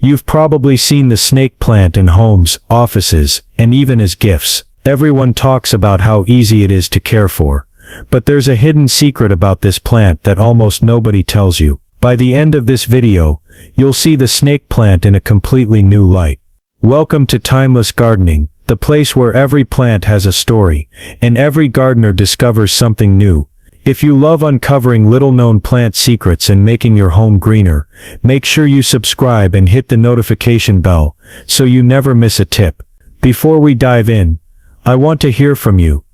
You've probably seen the snake plant in homes, offices, and even as gifts. Everyone talks about how easy it is to care for. But there's a hidden secret about this plant that almost nobody tells you. By the end of this video, you'll see the snake plant in a completely new light. Welcome to Timeless Gardening, the place where every plant has a story, and every gardener discovers something new. If you love uncovering little-known plant secrets and making your home greener, make sure you subscribe and hit the notification bell, so you never miss a tip. Before we dive in, I want to hear from you.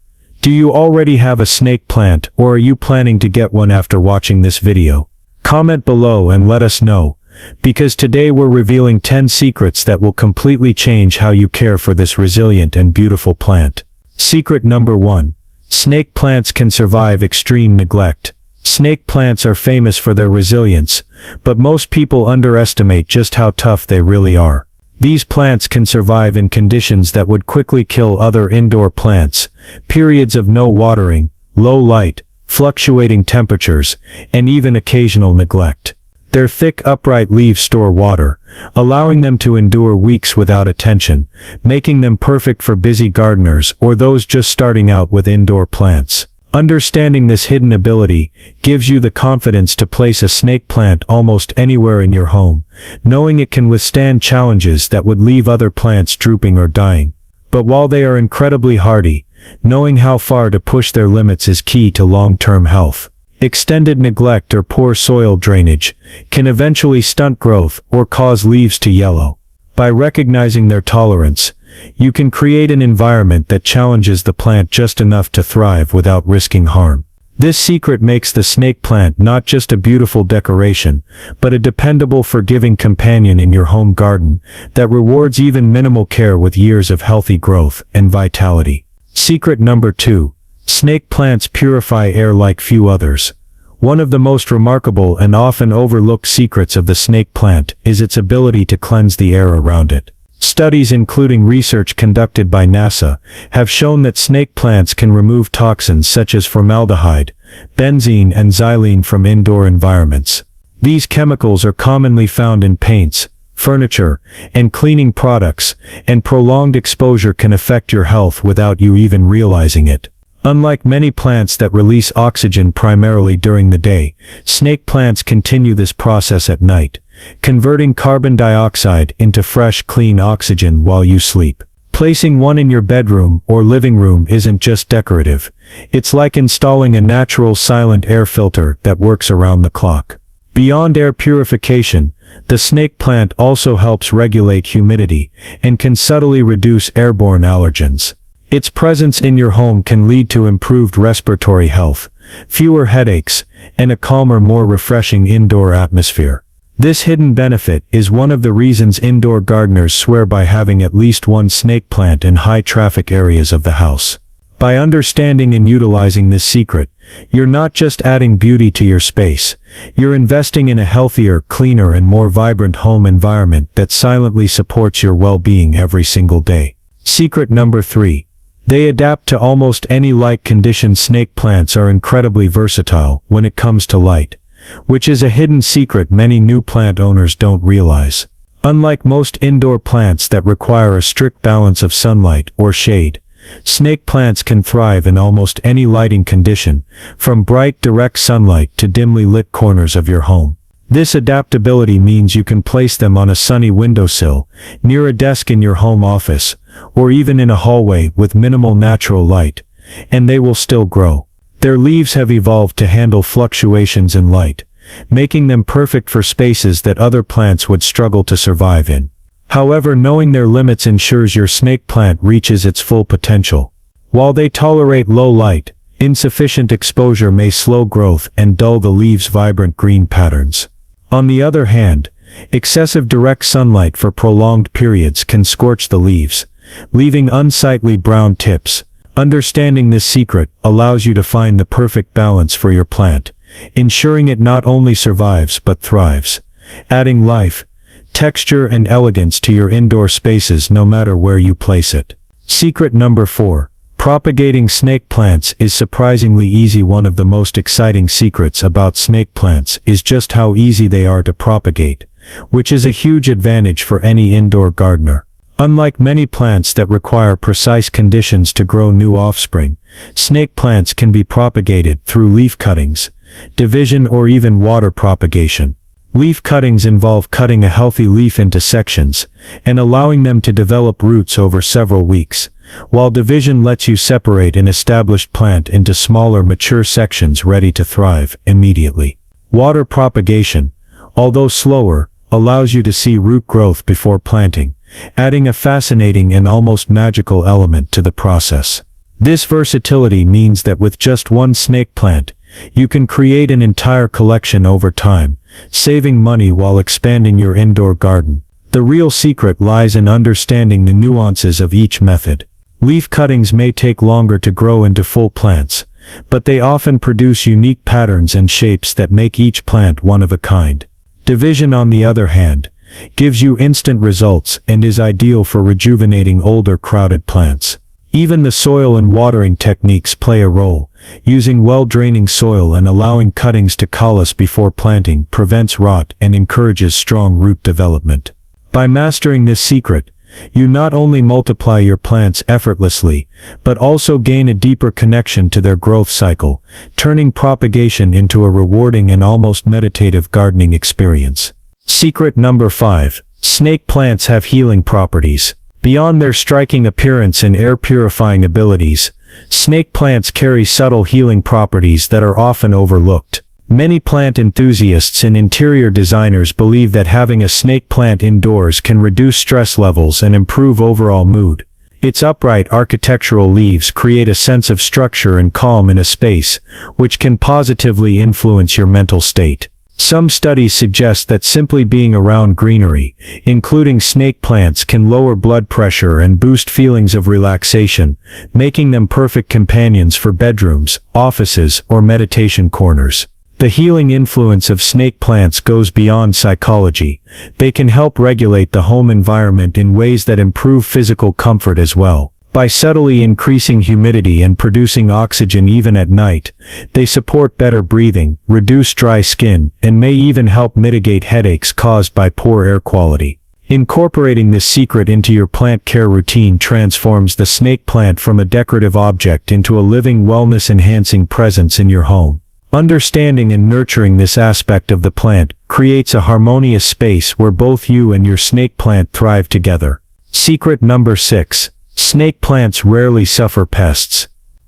Do you already have a snake plant, or are you planning to get one after watching this video? Comment below and let us know, because today we're revealing 10 secrets that will completely change how you care for this resilient and beautiful plant. Secret number 1. Snake plants can survive extreme neglect. Snake plants are famous for their resilience, but most people underestimate just how tough they really are. These plants can survive in conditions that would quickly kill other indoor plants, periods of no watering, low light, fluctuating temperatures, and even occasional neglect. Their thick upright leaves store water, allowing them to endure weeks without attention, making them perfect for busy gardeners or those just starting out with indoor plants. Understanding this hidden ability gives you the confidence to place a snake plant almost anywhere in your home, knowing it can withstand challenges that would leave other plants drooping or dying. But while they are incredibly hardy, knowing how far to push their limits is key to long-term health. Extended neglect or poor soil drainage can eventually stunt growth or cause leaves to yellow. By recognizing their tolerance, you can create an environment that challenges the plant just enough to thrive without risking harm. This secret makes the snake plant not just a beautiful decoration, but a dependable, forgiving companion in your home garden that rewards even minimal care with years of healthy growth and vitality. Secret number 2. Snake plants purify air like few others. One of the most remarkable and often overlooked secrets of the snake plant is its ability to cleanse the air around it. Studies, including research conducted by NASA, have shown that snake plants can remove toxins such as formaldehyde, benzene, and xylene from indoor environments. These chemicals are commonly found in paints, furniture, and cleaning products, and prolonged exposure can affect your health without you even realizing it. Unlike many plants that release oxygen primarily during the day, snake plants continue this process at night, converting carbon dioxide into fresh, clean oxygen while you sleep. Placing one in your bedroom or living room isn't just decorative. It's like installing a natural silent air filter that works around the clock. Beyond air purification, the snake plant also helps regulate humidity and can subtly reduce airborne allergens. Its presence in your home can lead to improved respiratory health, fewer headaches, and a calmer, more refreshing indoor atmosphere. This hidden benefit is one of the reasons indoor gardeners swear by having at least one snake plant in high-traffic areas of the house. By understanding and utilizing this secret, you're not just adding beauty to your space, you're investing in a healthier, cleaner, and more vibrant home environment that silently supports your well-being every single day. Secret number 3. They adapt to almost any light condition. Snake plants are incredibly versatile when it comes to light, which is a hidden secret many new plant owners don't realize. Unlike most indoor plants that require a strict balance of sunlight or shade, snake plants can thrive in almost any lighting condition, from bright direct sunlight to dimly lit corners of your home. This adaptability means you can place them on a sunny windowsill, near a desk in your home office, or even in a hallway with minimal natural light, and they will still grow. Their leaves have evolved to handle fluctuations in light, making them perfect for spaces that other plants would struggle to survive in. However, knowing their limits ensures your snake plant reaches its full potential. While they tolerate low light, insufficient exposure may slow growth and dull the leaves' vibrant green patterns. On the other hand, excessive direct sunlight for prolonged periods can scorch the leaves, leaving unsightly brown tips. Understanding this secret allows you to find the perfect balance for your plant, ensuring it not only survives but thrives, adding life, texture, and elegance to your indoor spaces no matter where you place it. Secret number 4. Propagating snake plants is surprisingly easy. One of the most exciting secrets about snake plants is just how easy they are to propagate. which is a huge advantage for any indoor gardener. Unlike many plants that require precise conditions to grow new offspring, snake plants can be propagated through leaf cuttings, division, or even water propagation. Leaf cuttings involve cutting a healthy leaf into sections and allowing them to develop roots over several weeks, while division lets you separate an established plant into smaller mature sections ready to thrive immediately. Water propagation, although slower, allows you to see root growth before planting, adding a fascinating and almost magical element to the process. This versatility means that with just one snake plant, you can create an entire collection over time, saving money while expanding your indoor garden. The real secret lies in understanding the nuances of each method. Leaf cuttings may take longer to grow into full plants, but they often produce unique patterns and shapes that make each plant one of a kind. Division, on the other hand, gives you instant results and is ideal for rejuvenating older crowded plants. Even the soil and watering techniques play a role. Using well-draining soil and allowing cuttings to callus before planting prevents rot and encourages strong root development. By mastering this secret, you not only multiply your plants effortlessly, but also gain a deeper connection to their growth cycle, turning propagation into a rewarding and almost meditative gardening experience. Secret number 5. Snake plants have healing properties. Beyond their striking appearance and air-purifying abilities, snake plants carry subtle healing properties that are often overlooked. Many plant enthusiasts and interior designers believe that having a snake plant indoors can reduce stress levels and improve overall mood. Its upright architectural leaves create a sense of structure and calm in a space, which can positively influence your mental state. Some studies suggest that simply being around greenery, including snake plants, can lower blood pressure and boost feelings of relaxation, making them perfect companions for bedrooms, offices, or meditation corners. The healing influence of snake plants goes beyond psychology. They can help regulate the home environment in ways that improve physical comfort as well. By subtly increasing humidity and producing oxygen even at night, they support better breathing, reduce dry skin, and may even help mitigate headaches caused by poor air quality. Incorporating this secret into your plant care routine transforms the snake plant from a decorative object into a living, wellness-enhancing presence in your home. Understanding and nurturing this aspect of the plant creates a harmonious space where both you and your snake plant thrive together. Secret number 6. Snake plants rarely suffer pests.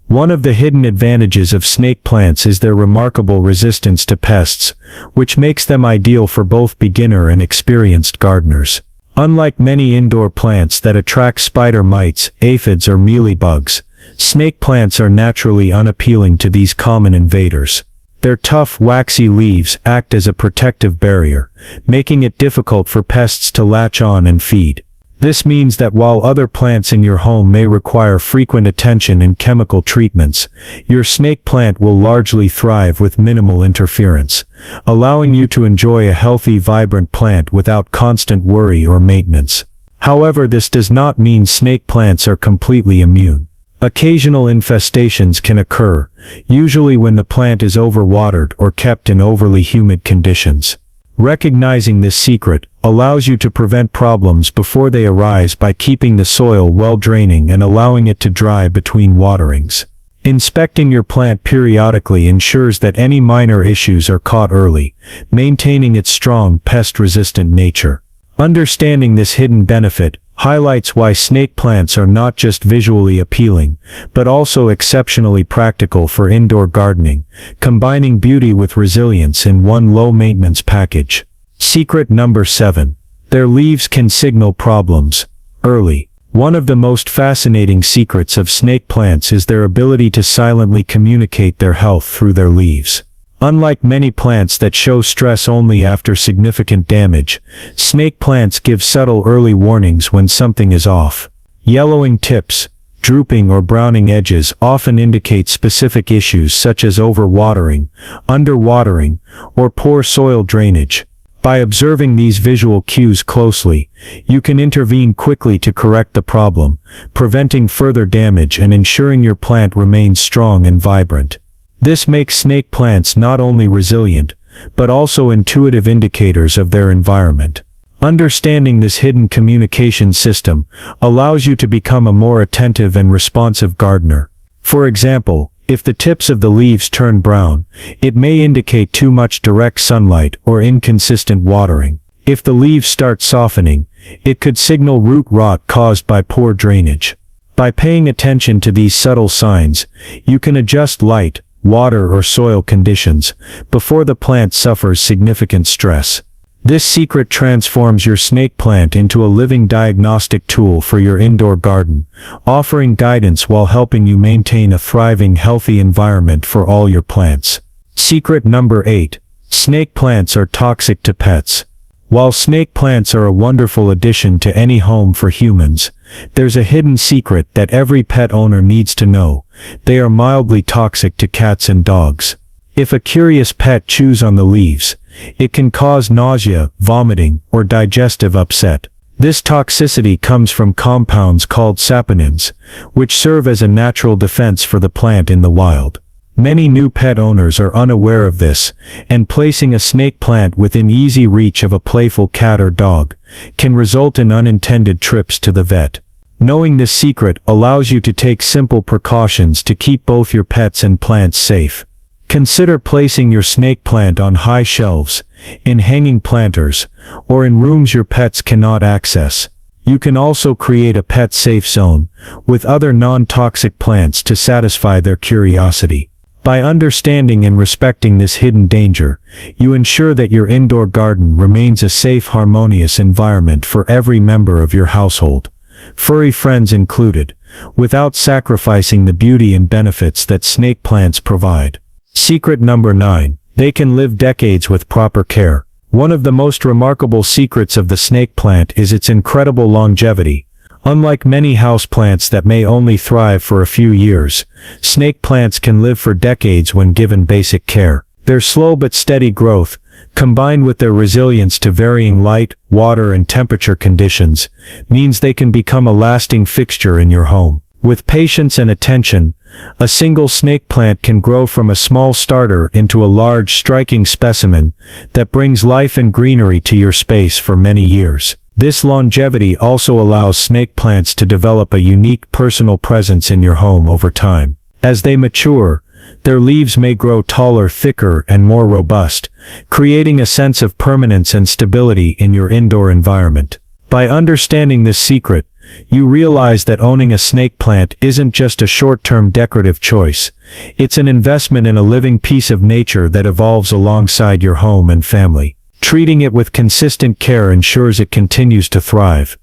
One of the hidden advantages of snake plants is their remarkable resistance to pests, which makes them ideal for both beginner and experienced gardeners. Unlike many indoor plants that attract spider mites, aphids, or mealybugs, snake plants are naturally unappealing to these common invaders. Their tough, waxy leaves act as a protective barrier, making it difficult for pests to latch on and feed. This means that while other plants in your home may require frequent attention and chemical treatments, your snake plant will largely thrive with minimal interference, allowing you to enjoy a healthy, vibrant plant without constant worry or maintenance. However, this does not mean snake plants are completely immune. Occasional infestations can occur, usually when the plant is overwatered or kept in overly humid conditions. Recognizing this secret allows you to prevent problems before they arise by keeping the soil well draining and allowing it to dry between waterings. Inspecting your plant periodically ensures that any minor issues are caught early, maintaining its strong pest-resistant nature. Understanding this hidden benefit highlights why snake plants are not just visually appealing, but also exceptionally practical for indoor gardening, combining beauty with resilience in one low-maintenance package. Secret number 7. Their leaves can signal problems early. One of the most fascinating secrets of snake plants is their ability to silently communicate their health through their leaves. Unlike many plants that show stress only after significant damage, snake plants give subtle early warnings when something is off. Yellowing tips, drooping or browning edges often indicate specific issues such as overwatering, underwatering, or poor soil drainage. By observing these visual cues closely, you can intervene quickly to correct the problem, preventing further damage and ensuring your plant remains strong and vibrant. This makes snake plants not only resilient, but also intuitive indicators of their environment. Understanding this hidden communication system allows you to become a more attentive and responsive gardener. For example, if the tips of the leaves turn brown, it may indicate too much direct sunlight or inconsistent watering. If the leaves start softening, it could signal root rot caused by poor drainage. By paying attention to these subtle signs, you can adjust light, water or soil conditions before the plant suffers significant stress. This secret transforms your snake plant into a living diagnostic tool for your indoor garden, offering guidance while helping you maintain a thriving, healthy environment for all your plants. Secret number 8. Snake plants are toxic to pets. While snake plants are a wonderful addition to any home for humans, there's a hidden secret that every pet owner needs to know. They are mildly toxic to cats and dogs. If a curious pet chews on the leaves, it can cause nausea, vomiting, or digestive upset. This toxicity comes from compounds called saponins, which serve as a natural defense for the plant in the wild. Many new pet owners are unaware of this, and placing a snake plant within easy reach of a playful cat or dog can result in unintended trips to the vet. Knowing this secret allows you to take simple precautions to keep both your pets and plants safe. Consider placing your snake plant on high shelves, in hanging planters, or in rooms your pets cannot access. You can also create a pet safe zone with other non-toxic plants to satisfy their curiosity. By understanding and respecting this hidden danger, you ensure that your indoor garden remains a safe, harmonious environment for every member of your household, furry friends included, without sacrificing the beauty and benefits that snake plants provide. Secret number 9. They can live decades with proper care. One of the most remarkable secrets of the snake plant is its incredible longevity. Unlike many houseplants that may only thrive for a few years, snake plants can live for decades when given basic care. Their slow but steady growth, combined with their resilience to varying light, water and temperature conditions, means they can become a lasting fixture in your home. With patience and attention, a single snake plant can grow from a small starter into a large, striking specimen that brings life and greenery to your space for many years. This longevity also allows snake plants to develop a unique personal presence in your home over time. As they mature, their leaves may grow taller, thicker, and more robust, creating a sense of permanence and stability in your indoor environment. By understanding this secret, you realize that owning a snake plant isn't just a short-term decorative choice. It's an investment in a living piece of nature that evolves alongside your home and family. Treating it with consistent care ensures it continues to thrive,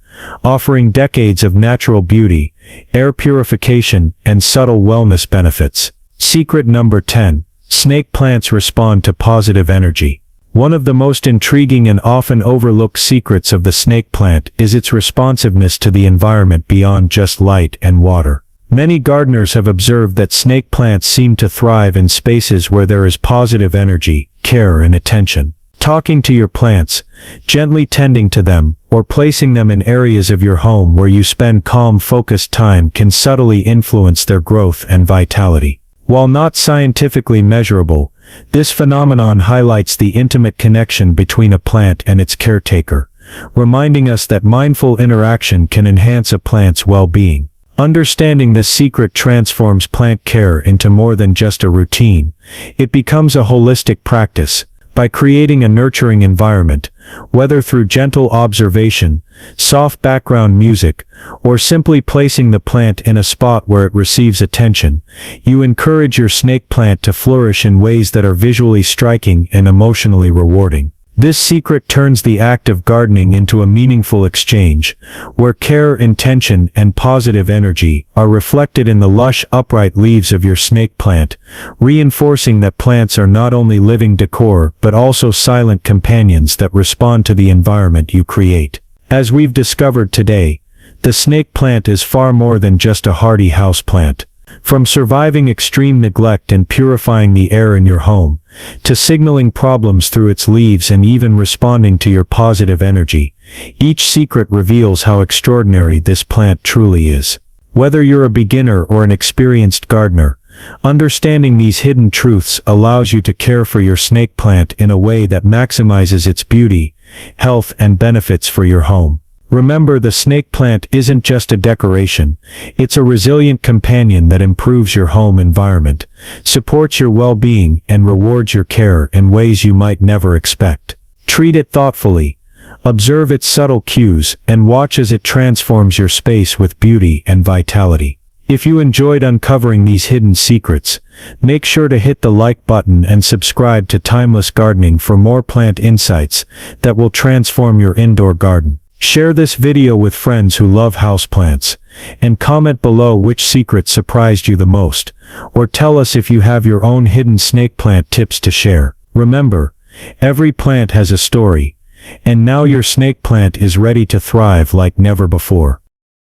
offering decades of natural beauty, air purification, and subtle wellness benefits. Secret number 10. Snake plants respond to positive energy. One of the most intriguing and often overlooked secrets of the snake plant is its responsiveness to the environment beyond just light and water. Many gardeners have observed that snake plants seem to thrive in spaces where there is positive energy, care, and attention. Talking to your plants, gently tending to them, or placing them in areas of your home where you spend calm, focused time can subtly influence their growth and vitality. While not scientifically measurable, this phenomenon highlights the intimate connection between a plant and its caretaker, reminding us that mindful interaction can enhance a plant's well-being. Understanding this secret transforms plant care into more than just a routine. It becomes a holistic practice. By creating a nurturing environment, whether through gentle observation, soft background music, or simply placing the plant in a spot where it receives attention, you encourage your snake plant to flourish in ways that are visually striking and emotionally rewarding. This secret turns the act of gardening into a meaningful exchange, where care, intention, and positive energy are reflected in the lush, upright leaves of your snake plant, reinforcing that plants are not only living decor but also silent companions that respond to the environment you create. As we've discovered today, the snake plant is far more than just a hardy houseplant. From surviving extreme neglect and purifying the air in your home, to signaling problems through its leaves and even responding to your positive energy, each secret reveals how extraordinary this plant truly is. Whether you're a beginner or an experienced gardener, Understanding these hidden truths allows you to care for your snake plant in a way that maximizes its beauty, health, and benefits for your home. Remember, the snake plant isn't just a decoration, it's a resilient companion that improves your home environment, supports your well-being, and rewards your care in ways you might never expect. Treat it thoughtfully, observe its subtle cues, and watch as it transforms your space with beauty and vitality. If you enjoyed uncovering these hidden secrets, make sure to hit the like button and subscribe to Timeless Gardening for more plant insights that will transform your indoor garden. Share this video with friends who love houseplants, and comment below which secret surprised you the most, or tell us if you have your own hidden snake plant tips to share. Remember, every plant has a story, and now your snake plant is ready to thrive like never before.